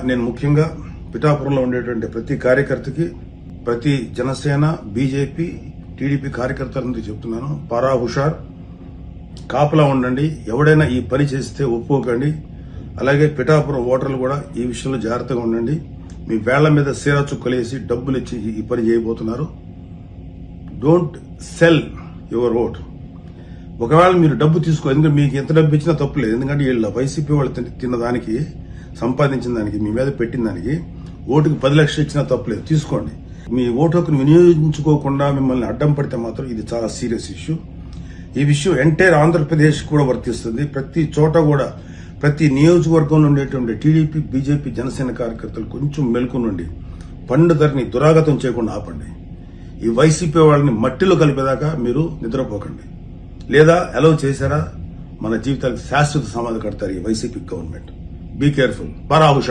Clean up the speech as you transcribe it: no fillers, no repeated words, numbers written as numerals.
నేను ముఖ్యంగా పిఠాపురంలో ఉండేటువంటి ప్రతి కార్యకర్తకి, ప్రతి జనసేన, బీజేపీ, టీడీపీ కార్యకర్తలందరికీ చెప్తున్నాను, పారా హుషార్, కాపలా ఉండండి. ఎవడైనా ఈ పని చేస్తే ఒప్పుకోకండి. అలాగే పిఠాపురం ఓటర్లు కూడా ఈ విషయంలో జాగ్రత్తగా ఉండండి. మీ వేళ్ల మీద సీరా చుక్కలేసి డబ్బులు ఇచ్చి ఈ పని చేయబోతున్నారు. Don't sell your vote. ఒకవేళ మీరు డబ్బు తీసుకో, ఎందుకంటే మీకు ఎంత డబ్బు ఇచ్చినా తప్పులేదు. ఎందుకంటే వీళ్ళ వైసీపీ వాళ్ళు తిన్న దానికి, సంపాదించిన దానికి, మీ మీద పెట్టిన దానికి ఓటుకు 10 లక్షలు ఇచ్చినా తప్పులేదు, తీసుకోండి. మీ ఓటు హక్కును వినియోగించుకోకుండా మిమ్మల్ని అడ్డం పడితే మాత్రం ఇది చాలా సీరియస్ ఇష్యూ. ఈ విషయం ఎంటైర్ ఆంధ్రప్రదేశ్ కూడా వర్తిస్తుంది. ప్రతి చోట కూడా, ప్రతి నియోజకవర్గంలో ఉండేటువంటి టీడీపీ, బీజేపీ, జనసేన కార్యకర్తలు కొంచెం మెలకునుండి పండుగని దురాగతం చేయకుండా ఆపండి. ఈ వైసీపీ వాళ్ళని మట్టిలో కలిపేదాకా మీరు నిద్రపోకండి. లేదా అలౌ చేశారా, మన జీవితాలకు శాశ్వత సమాధి కడతారు ఈ వైసీపీ గవర్నమెంట్. Be careful. పారా హుషార్.